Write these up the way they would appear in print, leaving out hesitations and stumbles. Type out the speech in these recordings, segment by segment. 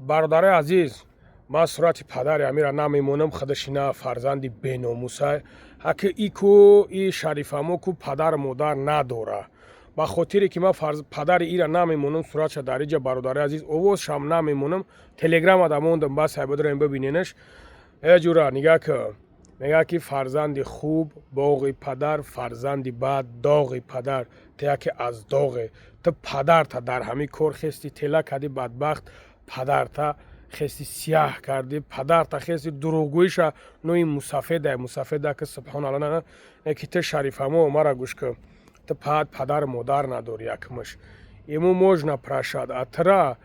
бародари азиз, ман сурати падари амира намемонам хадашина фарзанди беномуса ҳаки ику и шарифамо ку падар модар надора ба хотире ки ман падари ира намемонам суратша дар иҷа бародари азиз овозшам намемонам телеграмада мондам бас ҳайбадорем бибиненаш эҷура нигака мега ки фарзанди хуб боғи падар фарзанди бад доғи падар теяке аз доғе ту падарта дар ҳамин кор хести тела кади бадбахт падарта хести сияҳ карди падарта хести дурӯғгӯиша нои мусафеда ки субҳаналлах ки ту шарифамо мара гӯшка ту падар модар надори якмаш ему можно прашад а тура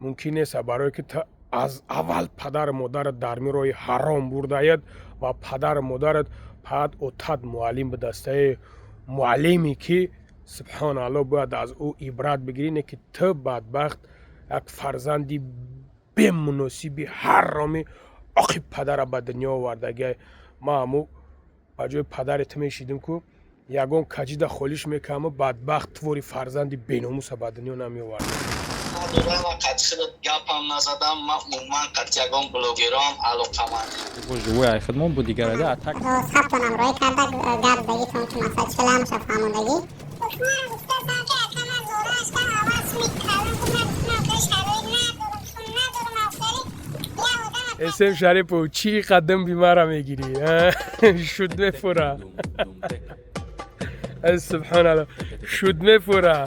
мумкин неста барое ки ту аз аввал падар модарат дар мирои ҳаром бурдаед ва падар модарат пад отад муаллим бидастаи муаллиме ки субҳаналлах бояд аз ӯ ибрат бигирӣ ки ту бадбахт як фарзанди бемуносиби ҳароми оқиб падара ба дунё овардагӣ ман ҳамӯ ба ҷои падари ту мешидим ку ягон каҷида холиш мекаҳаму бадбахт твори фарзанди беномуса ба дунё намеовардам надорам қатшидат гапам назадам ман умуман қат ягон блогерам алоқаманд живой айхидмон бу дигаради атак сафтон ҳамроҳӣ карда гап дагитон ки масал чиламша фаҳмондагӣ اسم شریفو چی قدم بیمارا میگیری شد میفوره سبحان الله شد میفوره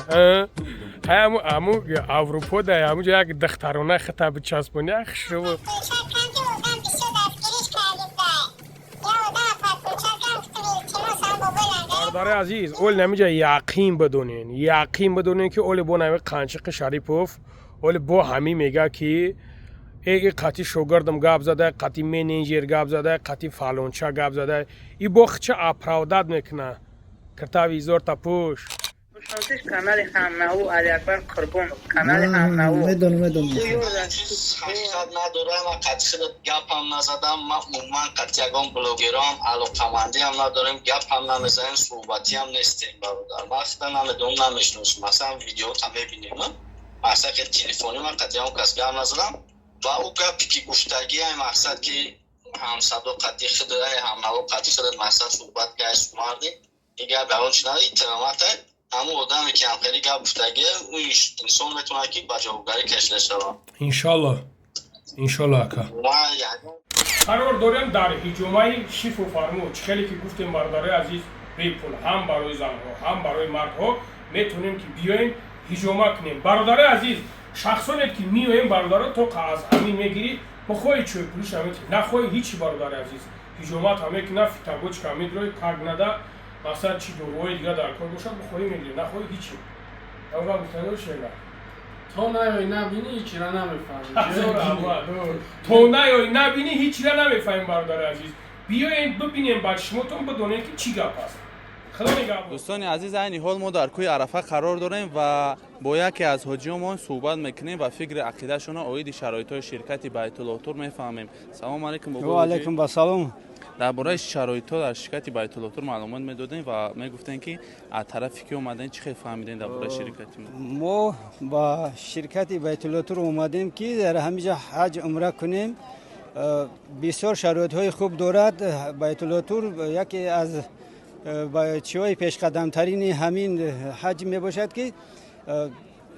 همو اروپا ده همو جا یک دخترانه خطاب چسبونی شو برادر عزیز اول نمیجا یقین بدونین که اول با نمی قنچق شریفوف اول با همی میگه که ای قطی شوگردم گاب زده قطی منیجر گاب زده قطی فالونچا گاب زده ای بخچه اپراوداد میکنه کرتاویزور تا پوش شانسش کانال همناو علی اکبر قربون کانال همناو حقیقت ندارم و قطشدت گپ هم نزدم من عموما قط یگان بلوگرام علاقمندی هم نداریم گپ هم نمیزنیم صحبتی هم نیستیم برادر وقتا نمیدونم نمیشنوش مثلا ویدیو هم میبینیم مثلا که تلفنی من قط یگان کس گپ نزدم و او گپی که گفتگی های مقصد که هم صدا قطی خده هم قطی خده مثلا صحبت گشت مردی این گپ به اون چنانی ترامت همون آدمی که هم خیلی گپ گفتگی اون انسان میتونه که با جوابگاری کشله شود انشالله اکا قرار داریم در هجومه شیف و فرمود خیلی که گفتیم برادرای عزیز بیپول هم برای زنها هم برای مردها میتونیم که بیایم هجومه کنیم برادرای عزیز شخصانی که میایم برادرها تو از همین میگیری بخوای چوی پولیش همین نخوای هیچی برادر عزیز هجومات همه که نفی تبوچ کامید روی کارگ نده مثلا چی دوروی دیگه در کار باشد بخوایی میگیری نخوایی هیچی اولا گفتنه شیگه تو نیایی نبینی هیچی را نمیفهمی تو نیایی نبینی هیچی را نمیفهمی برادر عزیز بیاین ببینیم بعد شماتون بدونین که چی گپ است دوستان عزیز این حال ما در کوی عرفه قرار داریم و با یکی از حاجیان صحبت میکنیم و فکر عقیدهشون اوید شرایط شرکت بیت العطور میفهمیم. سلام علیکم. و علیکم السلام. درباره شرایط در شرکت بیت العطور معلومات میدادین و میگفتن که از طرفی که اومدن چی خیلی فهمیدین درباره شرکت ما با شرکت بیت العطور اومدیم که در همینجا حج عمره کنیم. بسیار شرایط های خوب دارد. بیت العطور یکی از چیهای پیش قدم ترین همین حج می باشد که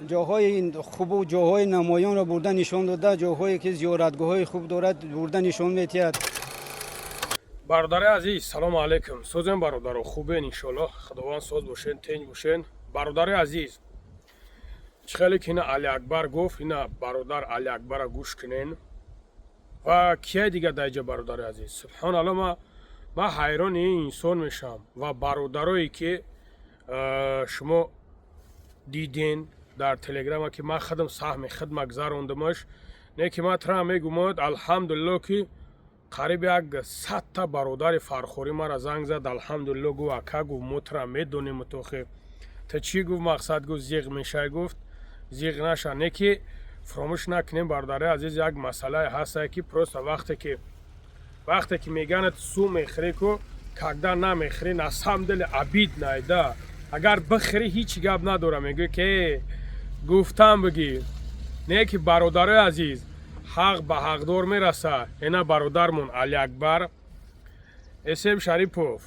جاهای خوب و جاهای نمایان را بردن نشان داده جاهایی که زیارتگاه های خوب دارد بردن نشان میتید. برادر عزیز سلام علیکم سوزن برادر خوبین انشالله خداوند ساز باشین تنج باشین برادر عزیز خیلی که اینا علی اکبر گفت اینا برادر علی اکبر گوش کنین و کیه دیگه دایجا برادر عزیز سبحان الله ما حیران این انسان میشم و برادرایی که شما دیدین در تلگرام که ما خدم سهم خدمت گذراندمش نه که ما ترا میگم الحمدلله که قریب یک 100 تا برادر فرخوری ما را زنگ زد الحمدلله گو اکا گو مترا میدونیم متوخه تا چی گفت مقصد گفت زیغ میشه گفت زیغ نشه نه که فراموش نکنیم برادر عزیز یک مسئله هست که پروست وقتی که میگن سو میخری کو کاغدا نمیخری نسام دل عبید نایده اگر بخری هیچ گپ نداره میگه که گفتم بگی نه که برادر عزیز ҳақ ба ҳақдор мераса. Ина бародармон Али Акбар Эсем Шарипов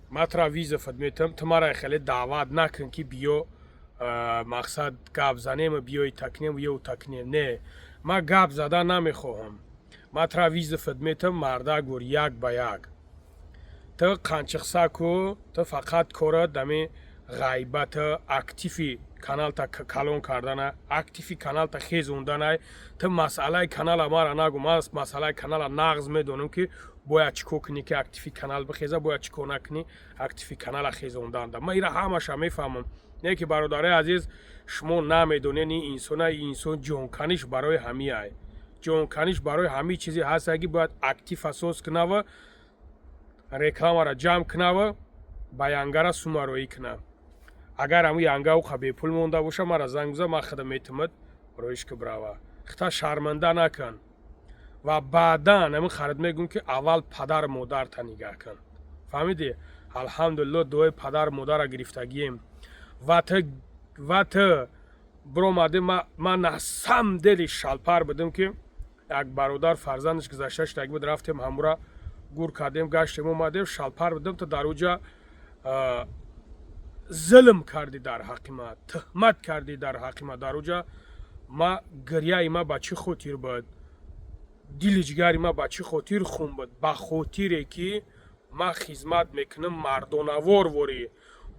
матра виза фадметам ту мара хеле даъват накун ки биё мақсад гап занем биёи такнем ё такнем. Не, ма гап зада намехоҳам. матра виза фадметам марда гур як ба як. Ту қанчиқсаку ту фақат кора дами ғайбата актифи каналта калон кардана актифи каналта хезунданай ту масъалаи канала мара нагу. ман масъалаи канала нағз медонам ки бояд чӣ кор кунӣ ки актифи канал бихеза бояд чӣ кор накунӣ актифи канала хезонданда. ман ира ҳамаша мефаҳмам. Не ки бародари азиз шумо намедонед ин инсона ин инсон ҷонканиш барои ҳамиай ҷонканиш барои ҳамаи чизе ҳаста ки бояд актив асос кунава рекламара ҷамъ кунава ба янгара сумароӣ кунав. агар ҳаму янга уқа бепул монда боша мара занг бизан ман худа метамад роишка брава хита шарманда накун ва баъдан ҳамин харид мегӯм ки аввал падар модарта нигаҳ кун. фаҳмидӣ? алҳамдулилло дуои падар модара гирифтагием. ва ту биромадӣ ман насам дели шалпар будам ки як бародар фарзандаш гузашта шудаги буд рафтем ҳамура гур кардем гаштем омадем шалпар будам ту дар уҷа зулм кардӣ дар ҳаққи ма туҳмат кардӣ дар ҳаққи ма. дар уҷа ма гирьяи ма ба чӣ хотир буд дили ҷигари ма ба чӣ хотир хун буд? ба хотире ки ма хизмат мекунам мардонавор ворӣ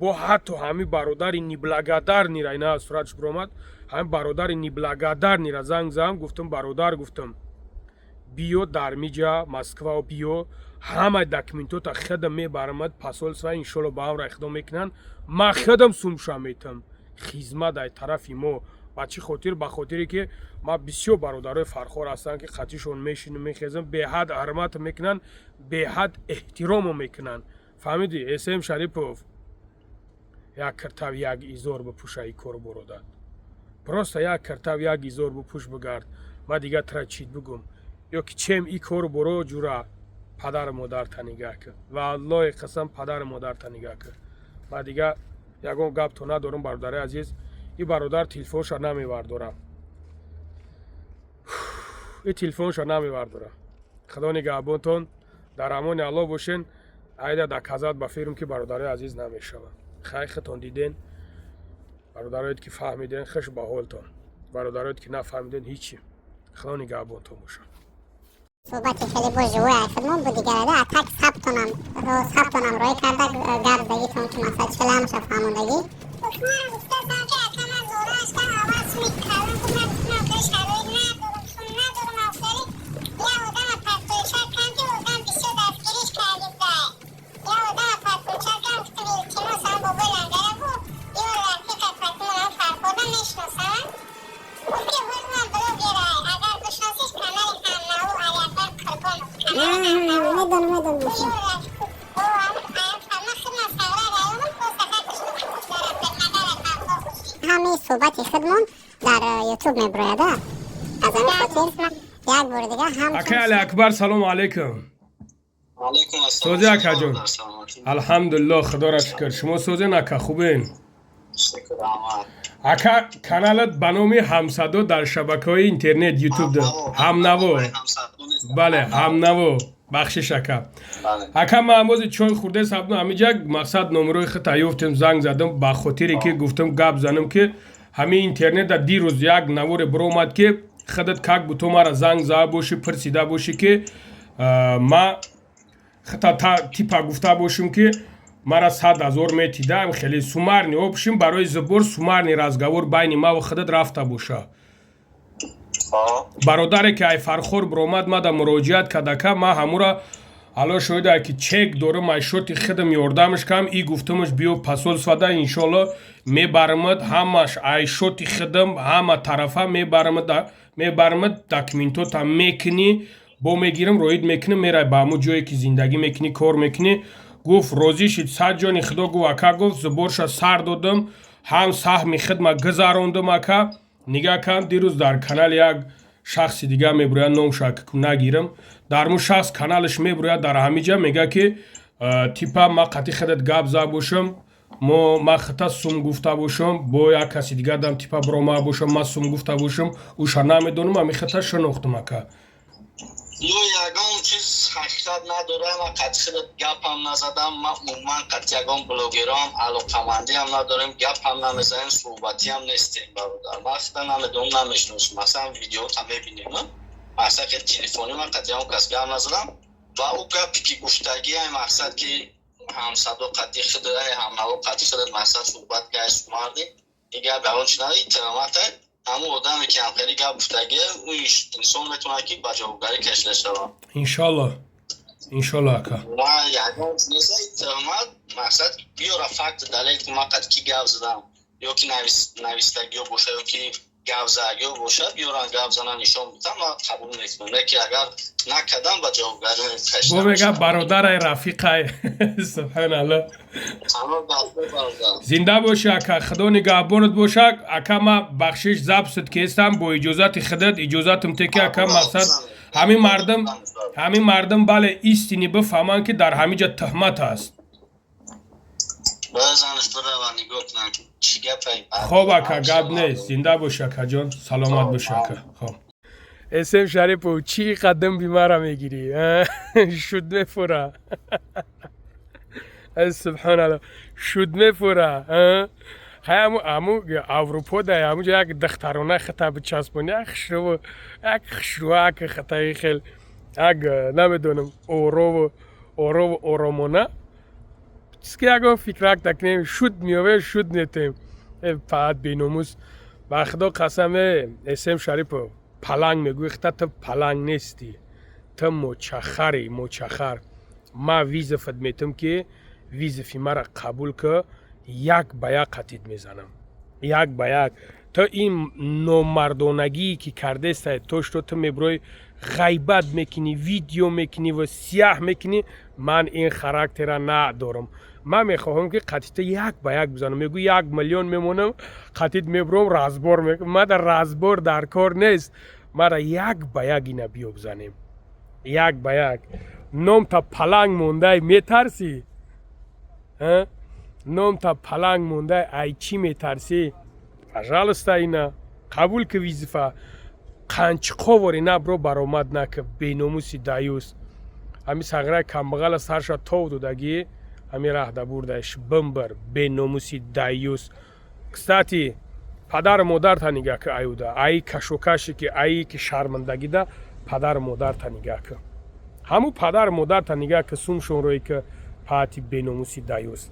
бо ҳатто ҳамин бародари ниблагадар нира ина суратш биромад ҳамин бародари ниблагадар нира занг зам гуфтам бародар гуфтам биё дар миҷа Москва биё ҳамаи документота худам мебарамад посольства иншоалло ба ҳамра иқдом мекунанд ма худам сумша метам хизмат дар тарафи мо. ба чӣ хотир? ба хотире ки ма бисёр бародарои фархор ҳастанд ки қатишон мешинам мехезам беҳад ҳурмат мекунанд беҳад эҳтиромо мекунанд. фаҳмидӣ? Эсем Шарипов як киртав як изор бипӯша и кору бородад просто як киртав як изор бипӯш бигард. ма дигар тра чит бигум ё ки чем и кору боро ҷура падару модарта нигаҳ кун ва аллоҳи қасам падару модарта нигаҳ кун. ма дигар ягон гап то надорам бародари азиз. и бародар телефонша намевардорам и телефонша намевардорам. худо нигаҳбонтон дар амони аллоҳ бошен. айда да казат ба фирм ки бародари азиз намешавам. хай хитон диден бародароед ки фаҳмиден хуш ба ҳолтон бародароед ки нафаҳмиден ҳичи. худо нигаҳбонтон бошад. صحبت خیلی با جوی ایفرمون بودی گرده اتک ثبتونم روی کرده گرد دگی تون که مثلا چلم شفاموندگی دکمه رو گفته سان که اکم از زورش که آواز میکردم که من بهش هلوی ندارم چون ندارم افسری یا آدم پرتویشه کن که آدم بسیار دستگیریش کردید دای یا آدم پرتویشه کن که تیمو سان با بای لنگره بود یا رفیق پرتویشه هم فرخوردن نشناسن گفتی هرمان بلو گیره اگر بشناسیش کانال همناو علیکبر کربون میدونم همین صحبت خودمون در یوتیوب میبرویده از همین خاطر یک بار دیگه هم اکا علی اکبر سلام علیکم. علیکم السلام. سوزی اکا جون. الحمدلله خدا را شکر. شما سوزی نکا خوبین؟ شکر احمد. اکا کانالت به نام همصدا در شبکه‌های اینترنت یوتیوب ده. همنوا. بله همنوا. بخشش اکا. اکا ما امروز چای خورده صبح همینجا مقصد نمره خط یافتم زنگ زدم به خاطری که گفتم گپ زنم که همین اینترنت در دیروز یک نوار برآمد که خودت کاک بتو مرا زنگ زده باشی پرسیده باشی که ما خطا تیپا گفته باشم که مرا 100,000 میتیدم خیلی سومرنی آبشیم برای زبور سومرنی رازگاور بین ما و خودت رفته باشه. برادره که ای فرخور برآمد ما در مراجعت کردم ما همورا حالا شده که چک داره معیشت خودم یاردمش کم ای گفتمش بیو پاسول سوده انشالله میبرمد همش عیشت خودم همه طرفه میبرمد داکیومنتات هم میکنی با میگیرم روید میکنم میره با همون جایی که زندگی میکنی کار میکنی. گفت روزی شد 100 جانی خدا گفت اکا گفت زبورش سر دادم هم سهم خدمه گذراندم اکا نگاه کن دیروز در کانال یک شخص دیگه میبروید نام شاک نگیرم در مون شخص کانالش میبروید در همینجا میگه که تیپا ما قطعی خودت گپ زده باشم ма хата сум гуфта бошам бо як каси дигар дам типа брома бошам ма сум гуфта бошам уша намедонам ами хата шинохтум ака Ну, ягон чиз ҳақиқат надорам, қатъи гапам назадам. Ман умуман қатъи ягон блогерам алоқамандиам надорем, гапам намезанем, суҳбатиам нестем бародар. Вақта намедонам, намешносим. Масалан видеота мебинем. Масалан ки телефони ман қатъи ягон кас гап назадам ва ӯ гапи ки гуфтагиам мақсад ки ҳамсадоқати хидраи ҳамнавоқати хидр масалан суҳбат гашт марди ин гап ягон чи нади иттиромата ҳамун одаме ки ҳамхели гап гуфтагия ӯ инсон метавонад ки ба ҷавобгарӣ кашида шавад. иншолло ака ва ягон чиза иттиромат мақсад биёра факт далел ки ман қатъи ки гап задам ё ки навистагиё боша ё ки гап заагиё боша биёран гап занан нишон бидам ва қабул мекунам леки агар накардам ба ҷавобгарӣ кашида бо мега бародарай рафиқай субҳаналло зинда боши ака худо нигаҳбонат боша ака ма бахшиш забстат кестам бо иҷозати худат иҷозатам теки ака мақсад ҳамин мардам бале истини бифаҳманд ки дар ҳамиҷа туҳмат аст хоб ака гап нест зинда бош акаҷон саломат бош ака хоб эсем шарипов чӣ қадам бимара мегирӣ шуд мефура субҳаналло шуд мефура ҳаму аврупо да ҳамуҷа як духтарона хата бичаспони як хушрӯа як хатаи хел як намедонам орову оромона чиски ягон фикрак такнем шуд меёве шуд метем фақат беномус ба худо қасаме эсем шарипов паланг мегӯи хата ту паланг нестӣ ту мочахари мочахар ма визафат метам ки визафи мара қабул ка як ба як қатид мезанам як ба як то ин номардонагие ки кардестай то што ту меброи ғайбат мекунӣ видео мекунӣ ва сиёҳ мекунӣ ман ин характера надорам ман мехоҳам ки қатита як ба як бизанам мегӯ 1 миллион мемонам қатид мебурам разбор мекунам мада разбор дар кор нест мара як ба як ина биё бизанем як ба як номта паланг мондай метарсӣ номта паланг мондай ай чӣ метарсӣ пожалуйста ина қабул ки визифа қанчиқовори набро баромад нака беномуси даюс ҳами сағраи камбағала сарша тов додагӣ ҳами раҳда бурдааш бимбар беномуси даюс кстати падару модарта нигаҳ ки аюда аи кашокаши ки аи ки шармандагида падару модарта нигаҳ ки ҳамун падару модарта нигаҳ ки сумшонрое ки паати беномуси даюс